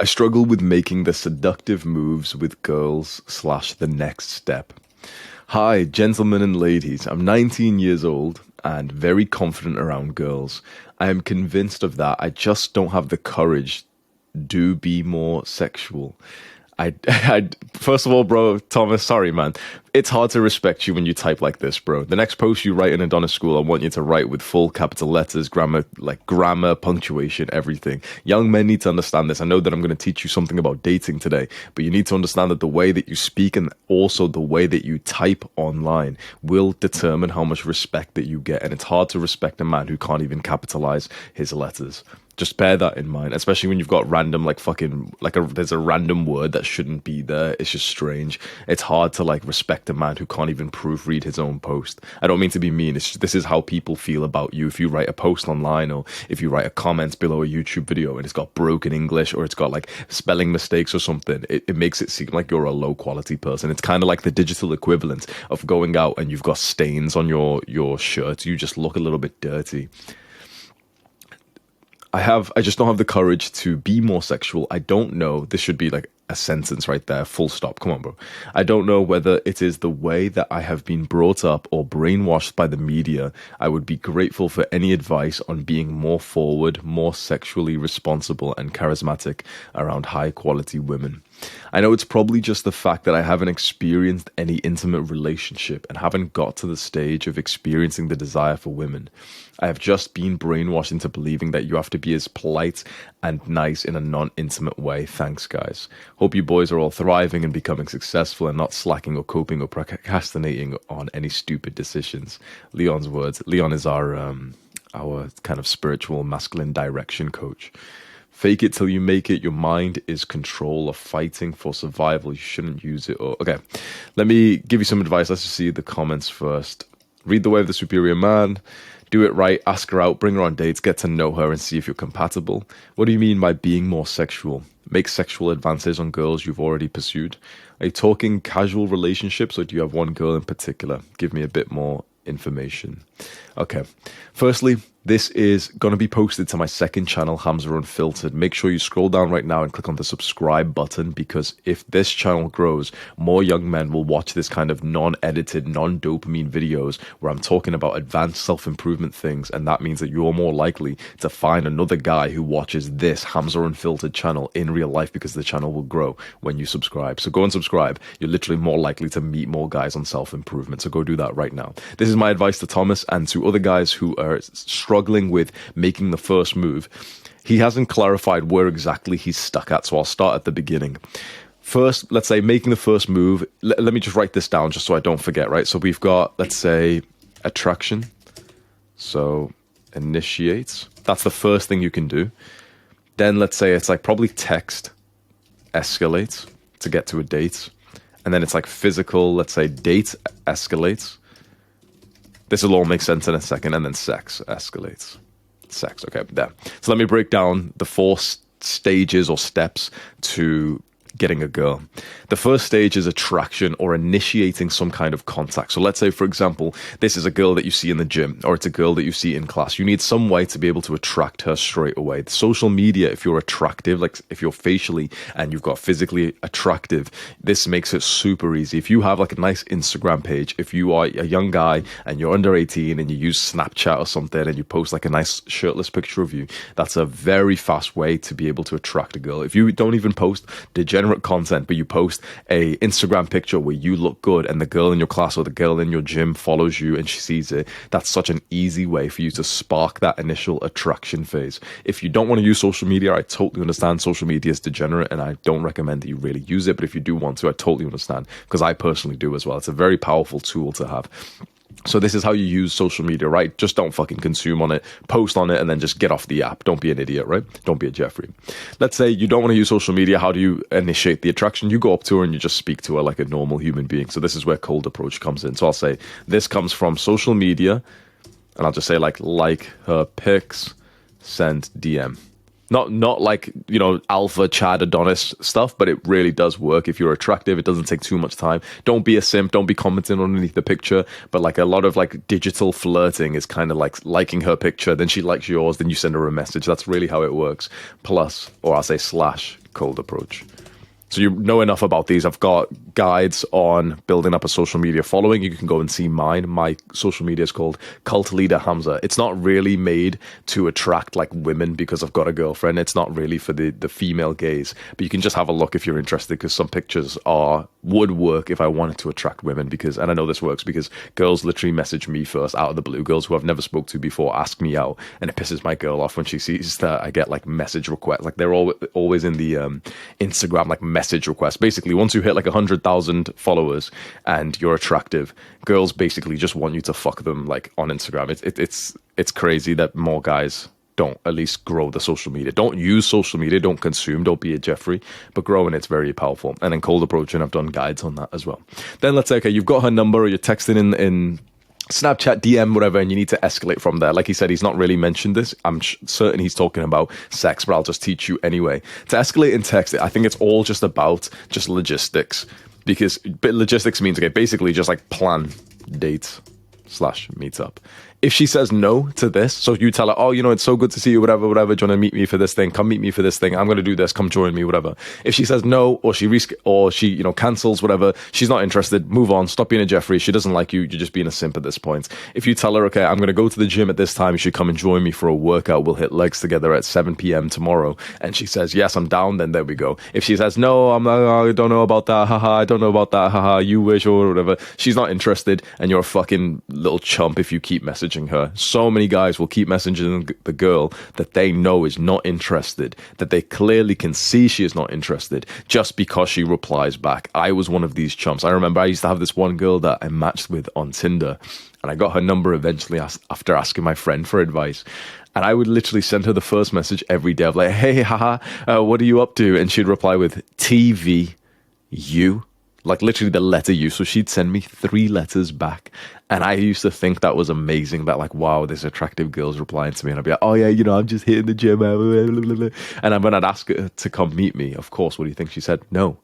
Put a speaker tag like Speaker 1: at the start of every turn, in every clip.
Speaker 1: I struggle with making the seductive moves with girls slash the next step. Hi, gentlemen and ladies. I'm 19 years old and very confident around girls. I am convinced of that. I just don't have the courage to be more sexual. First of all, bro, Thomas, sorry, man. It's hard to respect you when you type like this, bro. The next post you write in Adonis School, I want you to write with full capital letters, grammar, punctuation, everything. Young men need to understand this. I know that I'm going to teach you something about dating today, but you need to understand that the way that you speak and also the way that you type online will determine how much respect that you get. And it's hard to respect a man who can't even capitalize his letters. Just bear that in mind, especially when you've got random, there's a random word that shouldn't be there. It's just strange. It's hard to respect a man who can't even proofread his own post. I don't mean to be mean. This is how people feel about you. If you write a post online or if you write a comment below a YouTube video and it's got broken English or it's got spelling mistakes or something, it makes it seem like you're a low quality person. It's kind of like the digital equivalent of going out and you've got stains on your shirt. You just look a little bit dirty. I just don't have the courage to be more sexual. I don't know. This should be a sentence right there, full stop. Come on, bro. I don't know whether it is the way that I have been brought up or brainwashed by the media. I would be grateful for any advice on being more forward, more sexually responsible and charismatic around high quality women. I know it's probably just the fact that I haven't experienced any intimate relationship and haven't got to the stage of experiencing the desire for women. I have just been brainwashed into believing that you have to be as polite and nice in a non-intimate way. Thanks, guys. Hope you boys are all thriving and becoming successful and not slacking or coping or procrastinating on any stupid decisions. Leon's words. Leon is our kind of spiritual masculine direction coach. Fake it till you make it. Your mind is control of fighting for survival. You shouldn't use it. Okay, let me give you some advice. Let's just see the comments first. Read The Way of the Superior Man. Do it right. Ask her out. Bring her on dates. Get to know her and see if you're compatible. What do you mean by being more sexual? Make sexual advances on girls you've already pursued. Are you talking casual relationships or do you have one girl in particular? Give me a bit more information. Okay. Firstly, this is going to be posted to my second channel, Hamza Unfiltered. Make sure you scroll down right now and click on the subscribe button, because if this channel grows, more young men will watch this kind of non-edited, non-dopamine videos where I'm talking about advanced self-improvement things, and that means that you're more likely to find another guy who watches this Hamza Unfiltered channel in real life, because the channel will grow when you subscribe. So go and subscribe. You're literally more likely to meet more guys on self-improvement. So go do that right now. This is my advice to Thomas and to other guys who are struggling with making the first move. He hasn't clarified where exactly he's stuck at, so I'll start at the beginning. First, let's say making the first move. Let me just write this down just so I don't forget, right? So we've got, let's say, attraction. So initiates. That's the first thing you can do. Then let's say it's probably text, escalates to get to a date. And then it's physical, let's say date escalates. This will all make sense in a second. And then sex escalates. Sex, okay, there. So let me break down the four stages or steps to getting a girl. The first stage is attraction or initiating some kind of contact. So let's say, for example, this is a girl that you see in the gym, or it's a girl that you see in class. You need some way to be able to attract her straight away. The social media, if you're attractive, if you're facially and you've got physically attractive, this makes it super easy. If you have a nice Instagram page, if you are a young guy and you're under 18 and you use Snapchat or something and you post a nice shirtless picture of you, that's a very fast way to be able to attract a girl. If you don't even post degenerate content, but you post a Instagram picture where you look good and the girl in your class or the girl in your gym follows you and she sees it, that's such an easy way for you to spark that initial attraction phase. If you don't want to use social media, I totally understand. Social media is degenerate and I don't recommend that you really use it, but if you do want to, I totally understand, because I personally do as well. It's a very powerful tool to have. So this is how you use social media, right? Just don't fucking consume on it, post on it, and then just get off the app. Don't be an idiot, right? Don't be a Jeffrey. Let's say you don't want to use social media. How do you initiate the attraction? You go up to her and you just speak to her like a normal human being. So this is where cold approach comes in. So I'll say this comes from social media, and I'll just say like her pics, send DM. Not alpha Chad Adonis stuff, but it really does work. If you're attractive, it doesn't take too much time. Don't be a simp. Don't be commenting underneath the picture. But a lot of digital flirting is kind of liking her picture, then she likes yours, then you send her a message. That's really how it works. Plus, or I'll say slash, cold approach. So you know enough about these. I've got guides on building up a social media following. You can go and see mine. My social media is called Cult Leader Hamza. It's not really made to attract like women because I've got a girlfriend. It's not really for the female gaze. But you can just have a look if you're interested, because some pictures would work if I wanted to attract women. Because, and I know this works because girls literally message me first out of the blue. Girls who I've never spoke to before ask me out, and it pisses my girl off when she sees that I get like message requests. Like they're always in the Instagram like message requests. Basically, once you hit like 100,000 followers and you're attractive, girls basically just want you to fuck them like on Instagram. It's crazy that more guys don't at least grow the social media. Don't use social media, don't consume, don't be a Jeffrey, but growing it's very powerful. And then cold approaching, I've done guides on that as well. Then let's say, okay, you've got her number, or you're texting in Snapchat, DM, whatever, and you need to escalate from there. Like he said, he's not really mentioned this. I'm certain he's talking about sex, but I'll just teach you anyway. To escalate in text, I think it's all just about just logistics. Because logistics means, okay, basically just like plan dates / meetup. If she says no to this, so you tell her, oh, you know, it's so good to see you, whatever, do you want to meet me for this thing? Come meet me for this thing. I'm going to do this. Come join me, whatever. If she says no, or she you know, cancels, whatever, she's not interested, move on. Stop being a Jeffrey. She doesn't like you. You're just being a simp at this point. If you tell her, okay, I'm going to go to the gym at this time, you should come and join me for a workout. We'll hit legs together at 7 p.m. tomorrow. And she says, yes, I'm down. Then there we go. If she says, no, I don't know about that. Haha, I don't know about that. Haha, you wish, or whatever. She's not interested, and you're a fucking little chump if you keep messaging her. So many guys will keep messaging the girl that they know is not interested, that they clearly can see she is not interested, just because she replies back. I was one of these chumps. I remember I used to have this one girl that I matched with on Tinder, and I got her number eventually after asking my friend for advice. And I would literally send her the first message every day of like, hey, haha, what are you up to? And she'd reply with TV, you. Like literally the letter U. So she'd send me 3 letters back. And I used to think that was amazing, that like, wow, this attractive girl's replying to me. And I'd be like, oh yeah, you know, I'm just hitting the gym. And when I'd ask her to come meet me, of course, what do you think? She said no.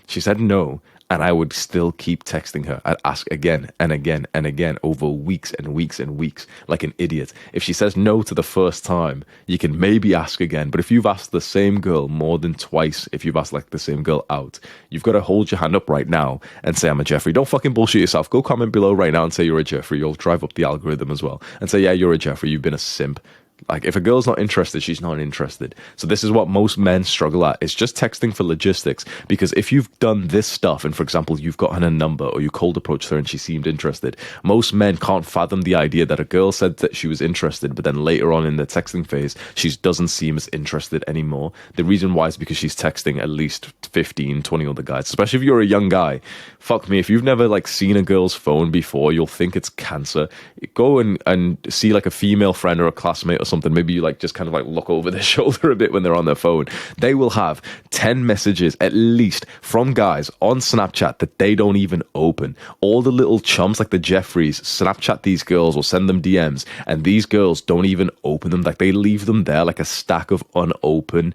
Speaker 1: She said no. And I would still keep texting her. I'd ask again and again and again over weeks and weeks and weeks, like an idiot. If she says no to the first time, you can maybe ask again. But if you've asked the same girl more than twice, if you've asked like the same girl out, you've got to hold your hand up right now and say, I'm a Jeffrey. Don't fucking bullshit yourself. Go comment below right now and say you're a Jeffrey. You'll drive up the algorithm as well. And say, yeah, you're a Jeffrey. You've been a simp. Like, if a girl's not interested, she's not interested. So this is what most men struggle at. It's just texting for logistics. Because if you've done this stuff, and for example, you've gotten a number, or you cold approached her and she seemed interested, most men can't fathom the idea that a girl said that she was interested, but then later on in the texting phase, she doesn't seem as interested anymore. The reason why is because she's texting at least 15, 20 other guys. Especially if you're a young guy. Fuck me, if you've never like seen a girl's phone before, you'll think it's cancer. Go and see like a female friend or a classmate or something. Maybe you like just kind of like look over their shoulder a bit when they're on their phone. They will have 10 messages at least from guys on Snapchat that they don't even open. All the little chumps like the Jeffreys Snapchat these girls or send them DMs, and these girls don't even open them. Like they leave them there like a stack of unopened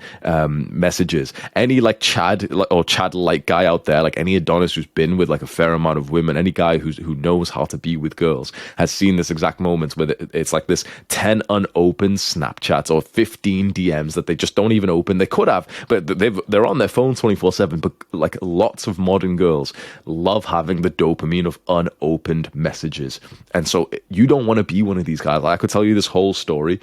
Speaker 1: messages. Any like Chad or Chad-like guy out there, like any Adonis who's been with like a fair amount of women, any guy who knows how to be with girls has seen this exact moment where it's like this 10 unopened Snapchats or 15 DMs that they just don't even open. They could have, but they're on their phone 24/7. But like lots of modern girls love having the dopamine of unopened messages. And so you don't want to be one of these guys. Like, I could tell you this whole story.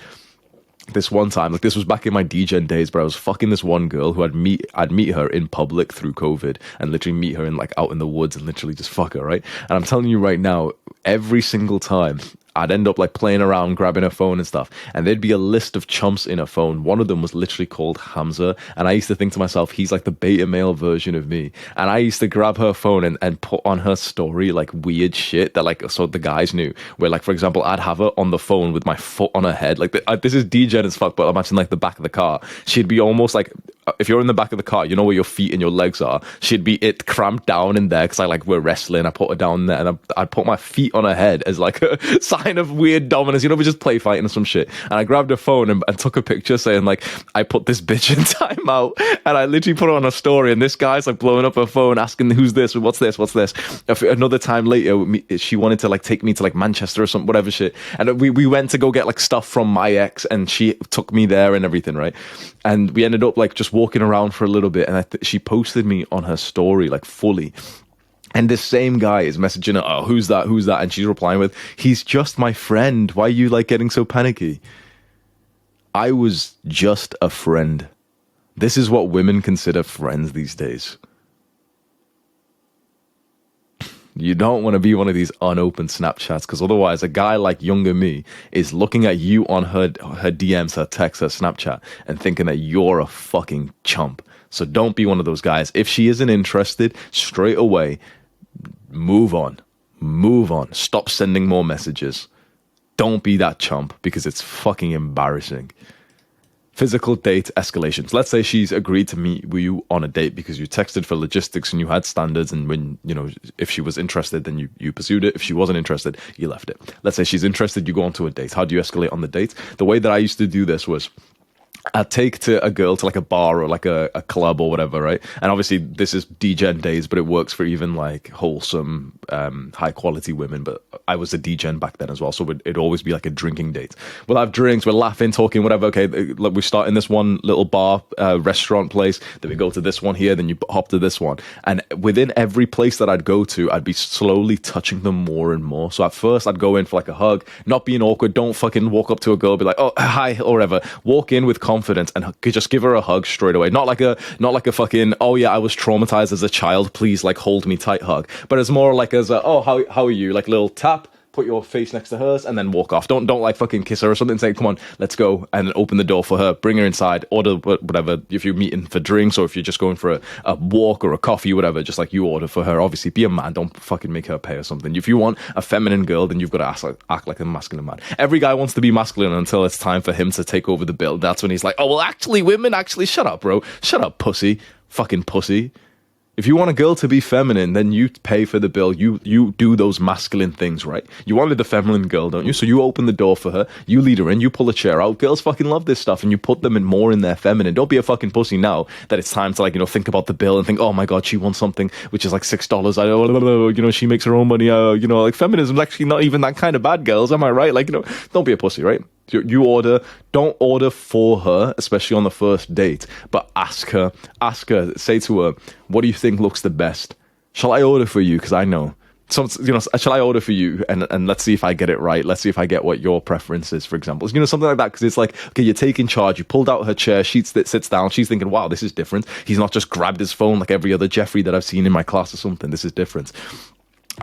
Speaker 1: This one time, like this was back in my DJing days, but I was fucking this one girl who I'd meet her in public through COVID, and literally meet her in like out in the woods and literally just fuck her, right? And I'm telling you right now, every single time I'd end up like playing around, grabbing her phone and stuff, and there'd be a list of chumps in her phone. One of them was literally called Hamza, and I used to think to myself, he's like the beta male version of me. And I used to grab her phone and put on her story like weird shit that like, so the guys knew, where like, for example, I'd have her on the phone with my foot on her head. Like this is degen as fuck, but imagine like the back of the car. She'd be almost like, if you're in the back of the car, you know where your feet and your legs are. She'd be cramped down in there because we're wrestling. I put her down there, and I'd put my feet on her head as like a sign of weird dominance. You know, we just play fighting or some shit. And I grabbed her phone and took a picture saying like, I put this bitch in timeout, and I literally put it on a story. And this guy's like blowing up her phone, asking who's this, what's this. Another time later, she wanted to like take me to like Manchester or something, whatever shit. And we went to go get like stuff from my ex, and she took me there and everything, right? And we ended up like just walking around for a little bit, and she posted me on her story, like fully. And this same guy is messaging her, oh, who's that? Who's that? And she's replying with, he's just my friend. Why are you like getting so panicky? I was just a friend. This is what women consider friends these days. You don't want to be one of these unopened Snapchats, because otherwise a guy like younger me is looking at you on her DMs, her texts, her Snapchat, and thinking that you're a fucking chump. So don't be one of those guys. If she isn't interested, straight away, move on. Move on. Stop sending more messages. Don't be that chump, because it's fucking embarrassing. Physical date escalations. Let's say she's agreed to meet you on a date because you texted for logistics and you had standards, and when, you know, if she was interested, then you pursued it. If she wasn't interested, you left it. Let's say she's interested, you go on to a date. How do you escalate on the date? The way that I used to do this was, I'd take a girl to like a bar or like a club or whatever, right? And obviously this is degen days, but it works for even like wholesome, high quality women. But I was a degen back then as well, so it'd always be like a drinking date. We'll have drinks, we're laughing, talking, whatever. Okay, like we start in this one little bar, restaurant place, then we go to this one here, then you hop to this one. And within every place that I'd go to, I'd be slowly touching them more and more. So at first I'd go in for like a hug, not being awkward. Don't fucking walk up to a girl, be like, oh, hi, or whatever. Walk in with confidence and just give her a hug straight away. Not like a fucking, oh yeah, I was traumatized as a child, please like hold me tight hug. But it's more like as a, oh, how are you? Like little tap, put your face next to hers, and then walk off. Don't like fucking kiss her or something. Say, come on, let's go, and open the door for her. Bring her inside. Order whatever. If you're meeting for drinks or if you're just going for a walk or a coffee, whatever, just like you order for her. Obviously, be a man. Don't fucking make her pay or something. If you want a feminine girl, then you've got to act like a masculine man. Every guy wants to be masculine until it's time for him to take over the bill. That's when he's like, oh, well, actually, women, actually, shut up, bro. Shut up, pussy. Fucking pussy. If you want a girl to be feminine, then you pay for the bill. You do those masculine things, right? You wanted the feminine girl, don't you? So you open the door for her, you lead her in, you pull a chair out. Girls fucking love this stuff, and you put them in more in their feminine. Don't be a fucking pussy now that it's time to, like, you know, think about the bill and think, oh my god, she wants something which is like $6. I don't, you know, she makes her own money. You know, like feminism's actually not even that kind of bad, girls. Am I right? Like, you know, don't be a pussy, right? You order, don't order for her, especially on the first date, but ask her, say to her, what do you think looks the best? Shall I order for you? Because I know. So, you know, shall I order for you? And let's see if I get it right. Let's see if I get what your preference is, for example. You know, something like that, because it's like, okay, you're taking charge. You pulled out her chair. She sits down. She's thinking, wow, this is different. He's not just grabbed his phone like every other Jeffrey that I've seen in my class or something. This is different.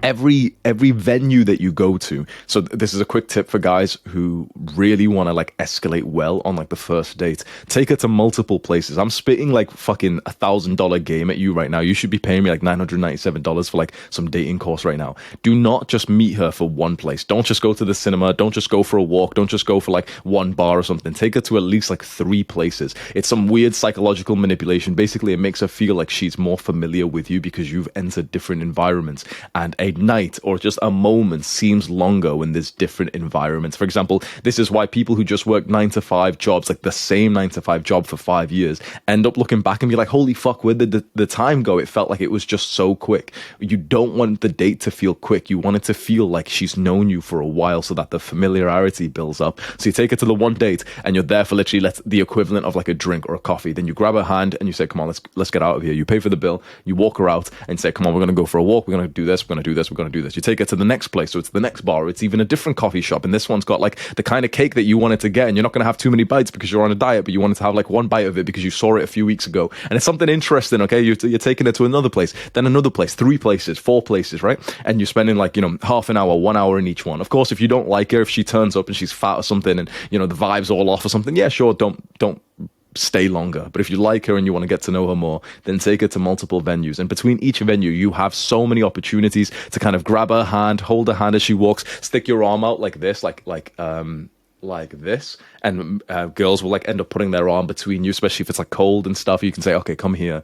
Speaker 1: Every venue that you go to, so this is a quick tip for guys who really want to like escalate well on like the first date. Take her to multiple places. I'm spitting like fucking $1,000 game at you right now. You should be paying me like $997 for like some dating course right now. Do not just meet her for one place. Don't just go to the cinema. Don't just go for a walk. Don't just go for like one bar or something. Take her to at least like 3 places. It's some weird psychological manipulation. Basically, it makes her feel like she's more familiar with you because you've entered different environments, and a night or just a moment seems longer when there's different environments. For example, this is why people who just work 9-to-5 jobs, like the same 9-to-5 job for 5 years, end up looking back and be like, holy fuck, where did the time go? It felt like it was just so quick. You don't want the date to feel quick. You want it to feel like she's known you for a while, so that the familiarity builds up. So you take her to the one date and you're there for literally the equivalent of like a drink or a coffee. Then you grab her hand and you say, come on, let's get out of here. You pay for the bill. You walk her out and say, come on, we're going to go for a walk. We're going to do this. We're going to do this. We're going to do this. You take her to the next place, so it's the next bar. It's even a different coffee shop, and this one's got like the kind of cake that you wanted to get, and you're not going to have too many bites because you're on a diet, but you wanted to have like one bite of it because you saw it a few weeks ago, and it's something interesting. Okay, you're taking it to another place, then another place, 3 places, 4 places, right? And you're spending like, you know, half an hour, 1 hour in each one. Of course, if you don't like her, if she turns up and she's fat or something, and you know the vibe's all off or something, yeah, sure, don't stay longer. But if you like her and you want to get to know her more, then take her to multiple venues. And between each venue, you have so many opportunities to kind of grab her hand, hold her hand as she walks, stick your arm out like this, like this, and girls will like end up putting their arm between you, especially if it's like cold and stuff. You can say, okay, come here.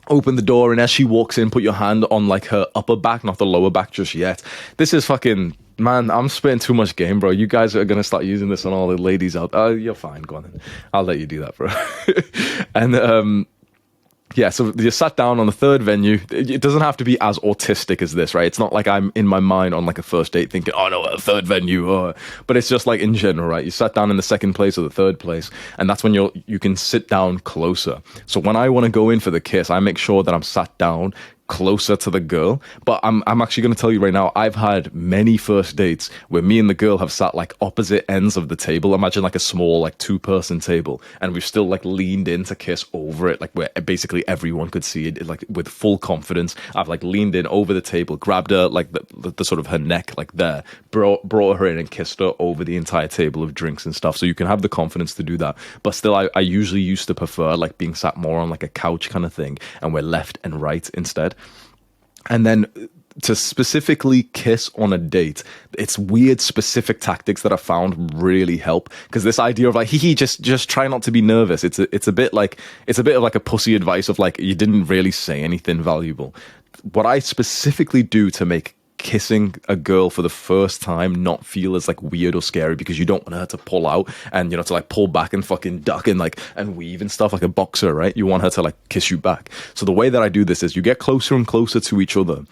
Speaker 1: Open the door, and as she walks in, put your hand on like her upper back, not the lower back just yet. This is fucking, man, I'm spitting too much game, bro. You guys are going to start using this on all the ladies out. You're fine, go on then. I'll let you do that, bro. And Yeah, so you sat down on the third venue. It doesn't have to be as autistic as this, right? It's not like I'm in my mind on like a first date thinking, oh no, a third venue. But it's just like in general, right? You sat down in the second place or the third place, and that's when you can sit down closer. So when I want to go in for the kiss, I make sure that I'm sat down closer to the girl. But I'm actually going to tell you right now, I've had many first dates where me and the girl have sat like opposite ends of the table. Imagine like a small like 2-person table, and we've still like leaned in to kiss over it, like where basically everyone could see it, like with full confidence. I've like leaned in over the table, grabbed her like the sort of her neck like there, brought her in and kissed her over the entire table of drinks and stuff. So you can have the confidence to do that. But still, I usually used to prefer like being sat more on like a couch kind of thing, and we're left and right instead. And then to specifically kiss on a date, it's weird specific tactics that I found really help, because this idea of like, just try not to be nervous. It's a bit of like a pussy advice of like, you didn't really say anything valuable. What I specifically do to make kissing a girl for the first time not feel as like weird or scary, because you don't want her to pull out and, you know, to like pull back and fucking duck and like and weave and stuff like a boxer, right? You want her to like kiss you back. So the way that I do this is you get closer and closer to each other,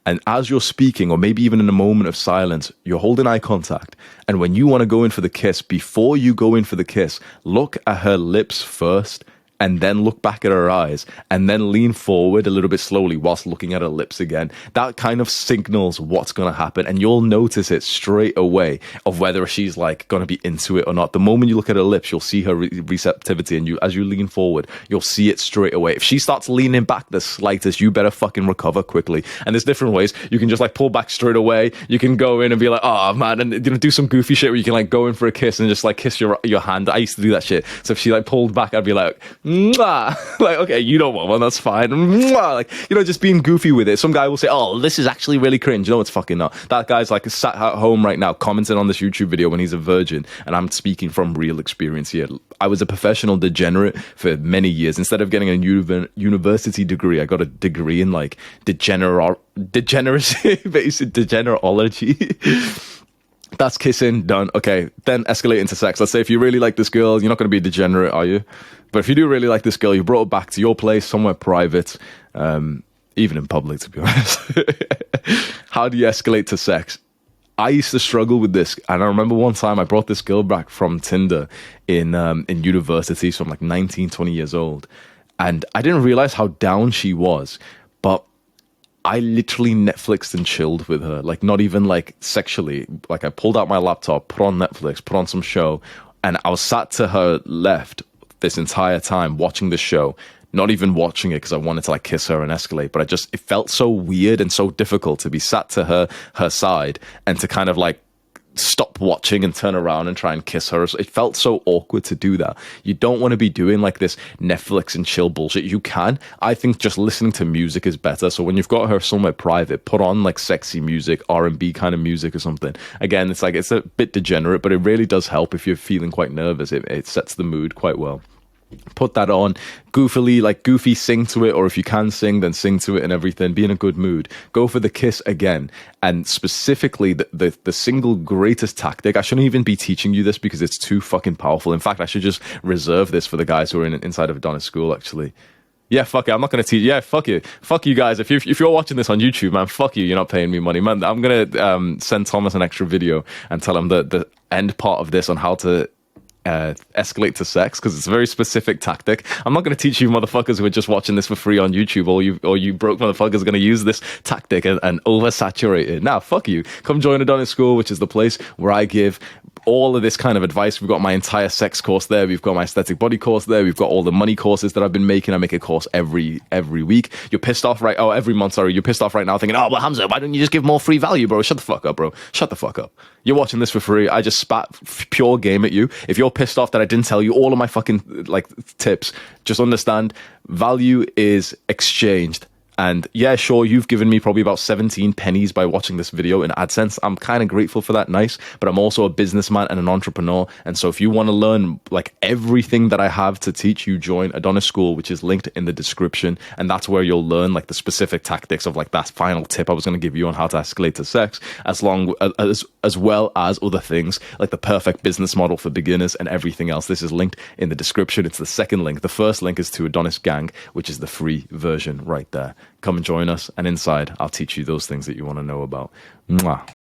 Speaker 1: and as you're speaking, or maybe even in a moment of silence, you're holding eye contact. And when you want to go in for the kiss, before you go in for the kiss, look at her lips first, and then look back at her eyes, and then lean forward a little bit slowly whilst looking at her lips again. That kind of signals what's going to happen, and you'll notice it straight away of whether she's like going to be into it or not. The moment you look at her lips, you'll see her receptivity, and as you lean forward, you'll see it straight away. If she starts leaning back the slightest, you better fucking recover quickly. And there's different ways. You can just like pull back straight away. You can go in and be like, oh man, and you know, do some goofy shit where you can like go in for a kiss and just like kiss your hand. I used to do that shit. So if she like pulled back, I'd be like, mwah! Like, okay, you don't want one, that's fine. Mwah! Like, you know, just being goofy with it. Some guy will say, oh, this is actually really cringe. No, it's fucking not. That guy's like sat at home right now commenting on this YouTube video when he's a virgin, and I'm speaking from real experience here. I was a professional degenerate for many years. Instead of getting a university degree, I got a degree in like degeneracy, basic degenerology. That's kissing, done. Okay, then escalate into sex. Let's say if you really like this girl, you're not going to be a degenerate, are you? But if you do really like this girl, you brought her back to your place, somewhere private, even in public, to be honest. How do you escalate to sex? I used to struggle with this, and I remember one time I brought this girl back from Tinder in university, so I'm like 19, 20 years old, and I didn't realize how down she was, but I literally Netflixed and chilled with her, like not even like sexually. Like I pulled out my laptop, put on Netflix, put on some show, and I was sat to her left this entire time watching the show, not even watching it because I wanted to like kiss her and escalate, but it felt so weird and so difficult to be sat to her side and to kind of like stop watching and turn around and try and kiss her. It felt so awkward to do that. You don't want to be doing like this Netflix and chill bullshit. You can. I think just listening to music is better. So when you've got her somewhere private, put on like sexy music, R&B kind of music or something. Again, it's like, it's a bit degenerate, but it really does help if you're feeling quite nervous. It sets the mood quite well. Put that on, goofily, like goofy, sing to it, or if you can sing, then sing to it and everything. Be in a good mood. Go for the kiss again. And specifically, the single greatest tactic, I shouldn't even be teaching you this because it's too fucking powerful. In fact, I should just reserve this for the guys who are inside of Adonis School, actually. Yeah, fuck it. I'm not going to teach. Yeah, fuck you. Fuck you guys. If you're watching this on YouTube, man, fuck you. You're not paying me money, man. I'm going to send Thomas an extra video and tell him the end part of this on how to escalate to sex, because it's a very specific tactic. I'm not going to teach you motherfuckers who are just watching this for free on YouTube, or you broke motherfuckers are going to use this tactic and oversaturate it. Now, fuck you. Come join Adonis School, which is the place where I give all of this kind of advice. We've got my entire sex course there. We've got my aesthetic body course there. We've got all the money courses that I've been making. I make a course every week. You're pissed off right? Oh, every month, sorry. You're pissed off right now thinking, oh, well, Hamza, why don't you just give more free value, bro? Shut the fuck up, bro. Shut the fuck up. You're watching this for free. I just spat pure game at you. If you're pissed off that I didn't tell you all of my fucking like tips, just understand value is exchanged. And yeah, sure, you've given me probably about 17 pennies by watching this video in AdSense. I'm kind of grateful for that, nice. But I'm also a businessman and an entrepreneur. And so if you want to learn like everything that I have to teach you, join Adonis School, which is linked in the description. And that's where you'll learn like the specific tactics of like that final tip I was going to give you on how to escalate to sex, as well as other things like the perfect business model for beginners and everything else. This is linked in the description. It's the second link. The first link is to Adonis Gang, which is the free version right there. Come and join us, and inside I'll teach you those things that you want to know about. Mwah.